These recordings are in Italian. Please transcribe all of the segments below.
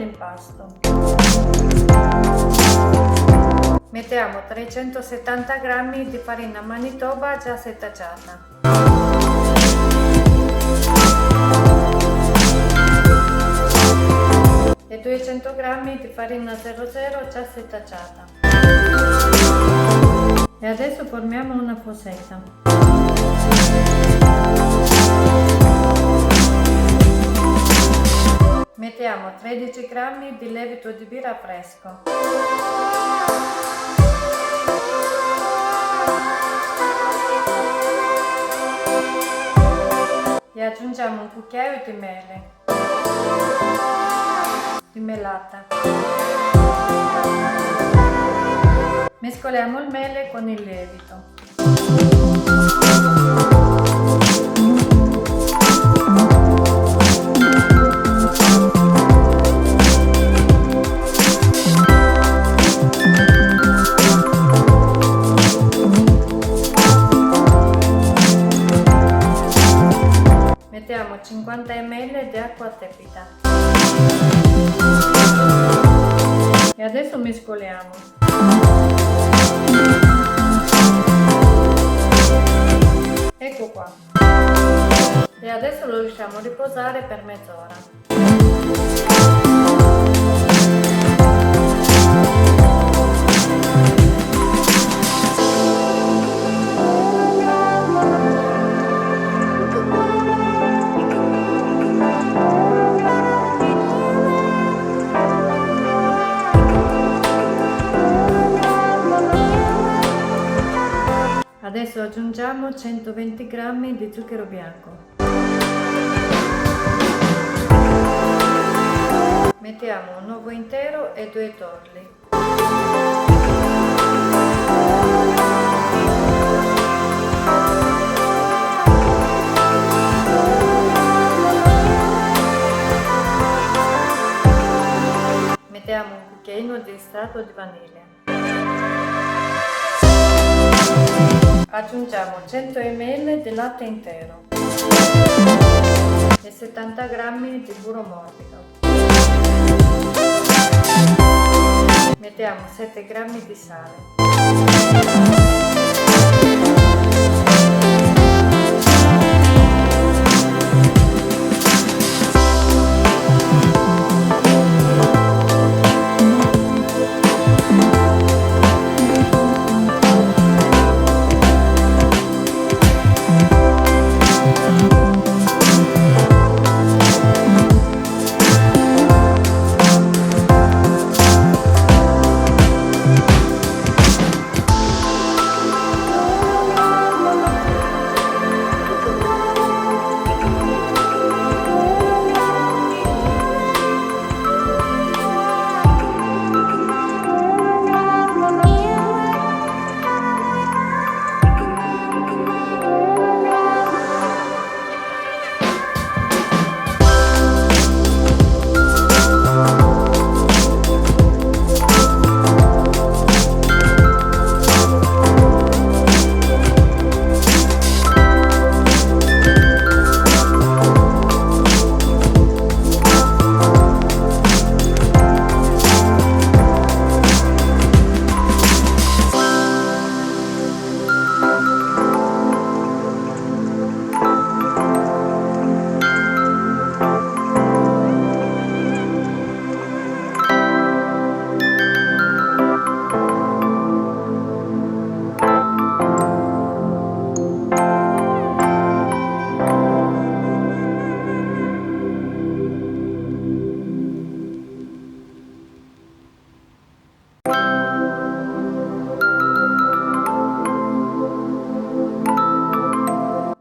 l'impasto. Mettiamo 370 g di farina Manitoba già setaggiata e 200 g di farina 00 già setaggiata. E adesso formiamo una fossetta. Mettiamo 13 g di lievito di birra fresco e aggiungiamo un cucchiaio di mele di melata. Mescoliamo il mele con il lievito. Mettiamo 50 ml di acqua tepida e adesso mescoliamo. Ecco qua. E adesso lo lasciamo riposare per mezz'ora. Adesso aggiungiamo 120 g di zucchero bianco. Mettiamo un uovo intero e 2 torli. Mettiamo un cucchiaino di estratto di vaniglia. Aggiungiamo 100 ml di latte intero e 70 g di burro morbido. Mettiamo 7 g di sale.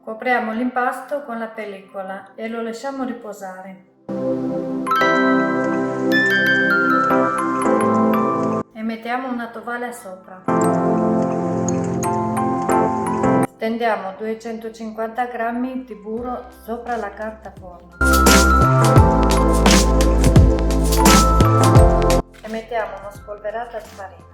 Copriamo l'impasto con la pellicola e lo lasciamo riposare. E mettiamo una tovaglia sopra. Stendiamo 250 g di burro sopra la carta forno. E mettiamo una spolverata di farina.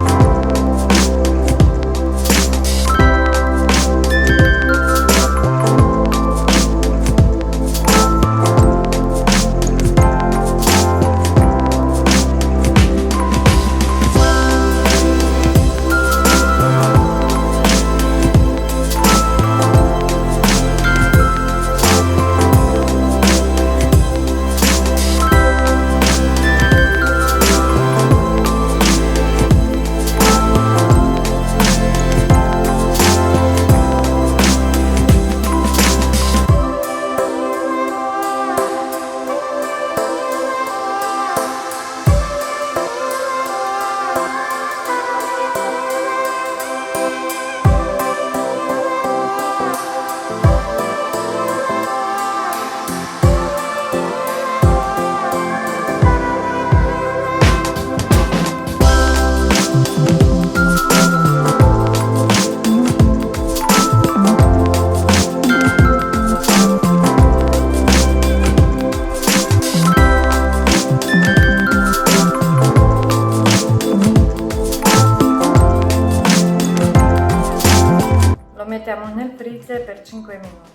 lo mettiamo nel freezer per 5 minuti.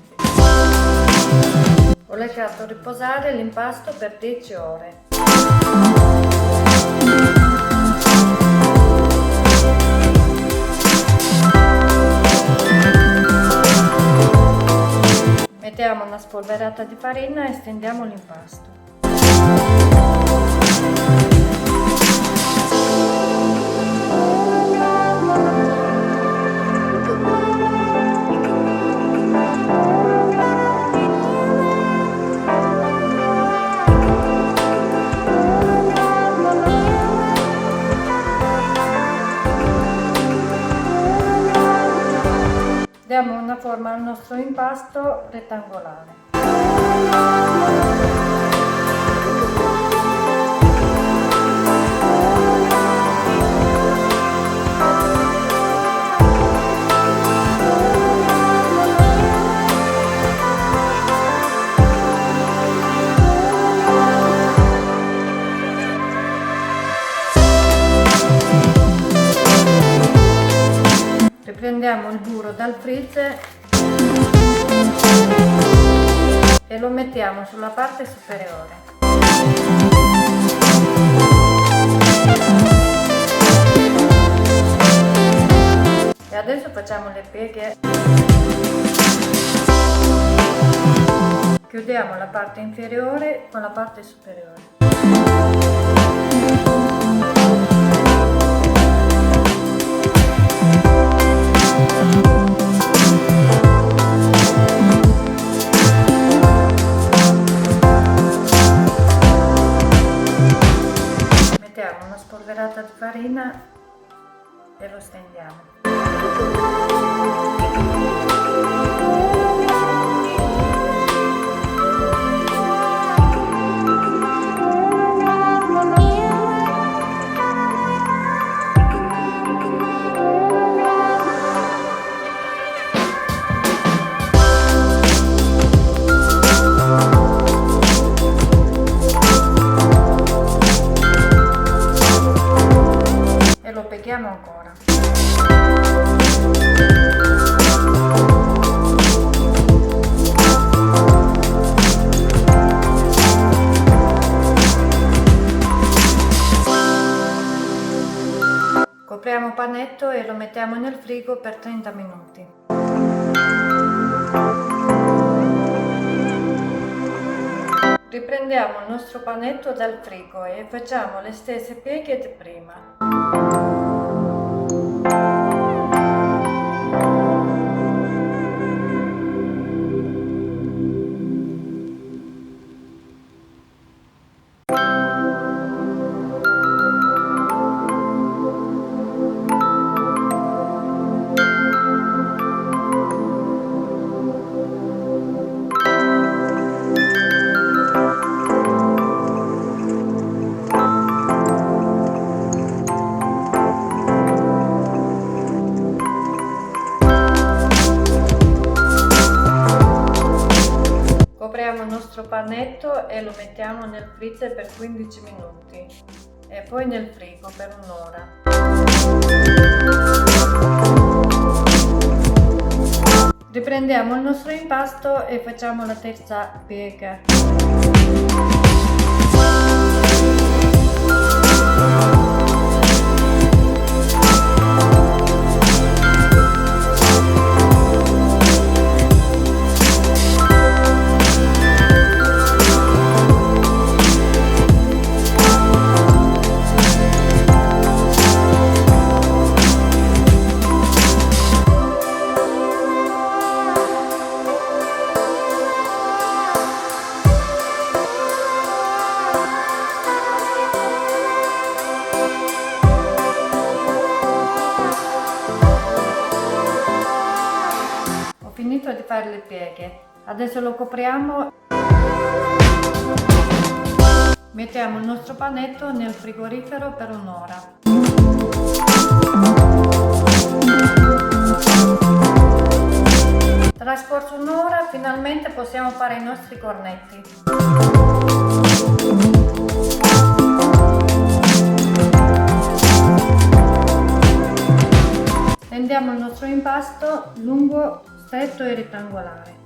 Ho lasciato riposare l'impasto per 10 ore. Mettiamo una spolverata di farina e stendiamo l'impasto. Diamo una forma al nostro impasto rettangolare. Riprendiamo il burro dal freezer e lo mettiamo sulla parte superiore. E adesso facciamo le pieghe. Chiudiamo la parte inferiore con la parte superiore. Mettiamo una spolverata di farina e lo stendiamo. Lo pieghiamo ancora. Copriamo il panetto e lo mettiamo nel frigo per 30 minuti. Riprendiamo il nostro panetto dal frigo e facciamo le stesse pieghe di prima. Copriamo il nostro panetto e lo mettiamo nel freezer per 15 minuti e poi nel frigo per un'ora. Riprendiamo il nostro impasto e facciamo la terza piega. Finito di fare le pieghe, adesso lo copriamo, mettiamo il nostro panetto nel frigorifero per un'ora. Trascorso un'ora finalmente possiamo fare i nostri cornetti. Rendiamo il nostro impasto lungo, stretto e rettangolare.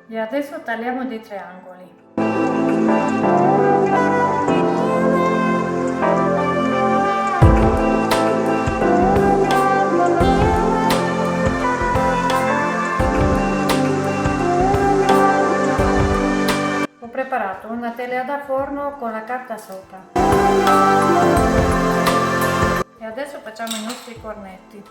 E adesso tagliamo dei triangoli. Ho preparato una teglia da forno con la carta sopra. E adesso facciamo i nostri cornetti.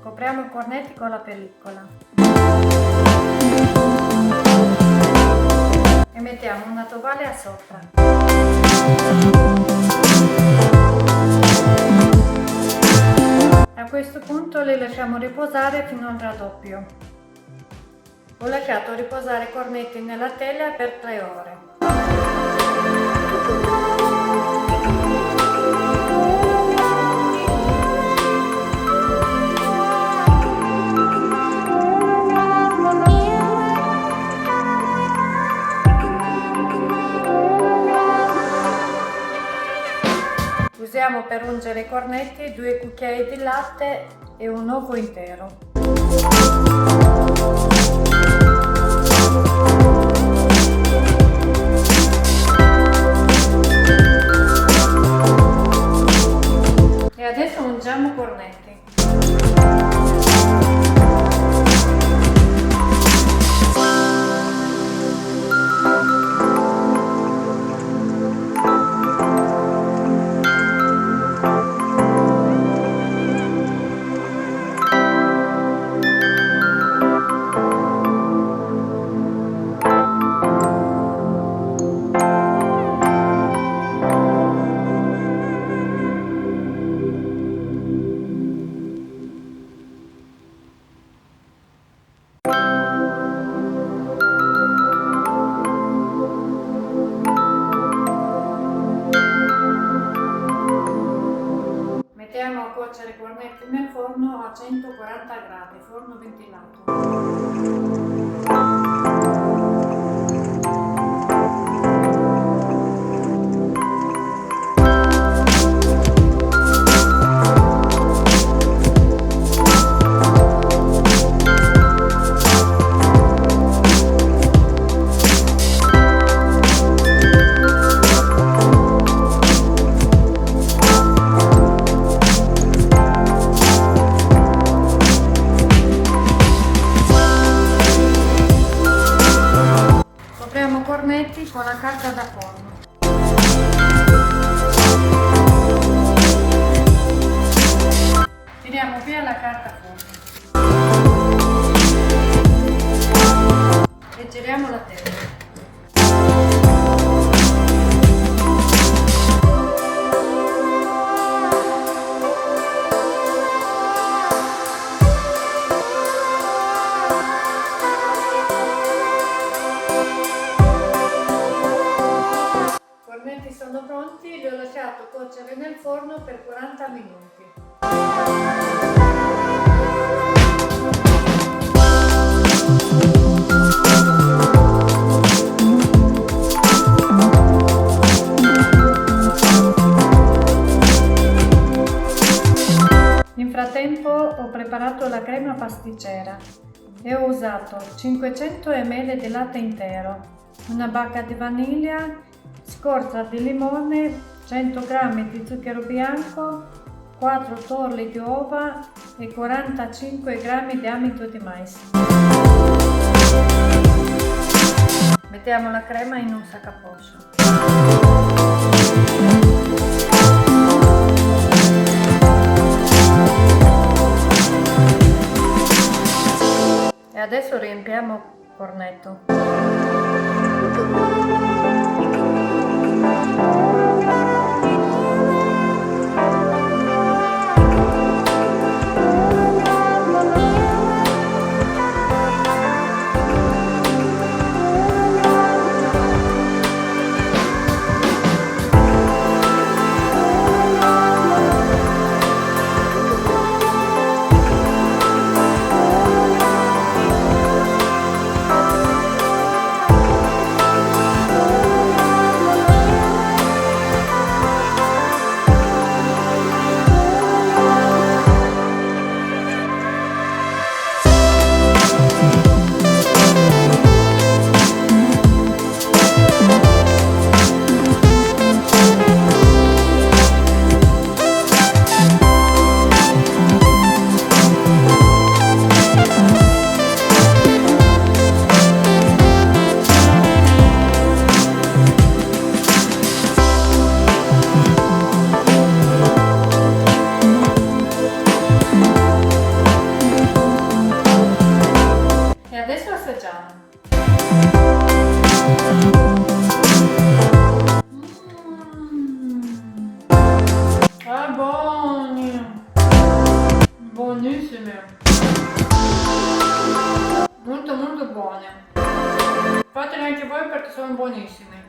Copriamo i cornetti con la pellicola e mettiamo una tovaglia sopra. A questo punto li lasciamo riposare fino al raddoppio. Ho lasciato riposare i cornetti nella teglia per 3 ore. Usiamo per ungere i cornetti 2 cucchiai di latte e un uovo intero. E adesso ungiamo i cornetti. Mettiamo a cuocere i cornetti nel forno a 140 gradi, forno ventilato. Cornetti con la carta da forno. Tiriamo via la carta forno e giriamo la teglia. Sono pronti, li ho lasciato cuocere nel forno per 40 minuti. Nel frattempo ho preparato la crema pasticcera e ho usato 500 ml di latte intero, una bacca di vaniglia, scorza di limone, 100 g di zucchero bianco, 4 torli di uova e 45 g di amido di mais. Mettiamo la crema in un sac a poso. E adesso riempiamo il fornetto. E adesso assaggiamo. Ah, buoni! Buonissimi! Molto molto buoni! Fateli anche voi perché sono buonissimi!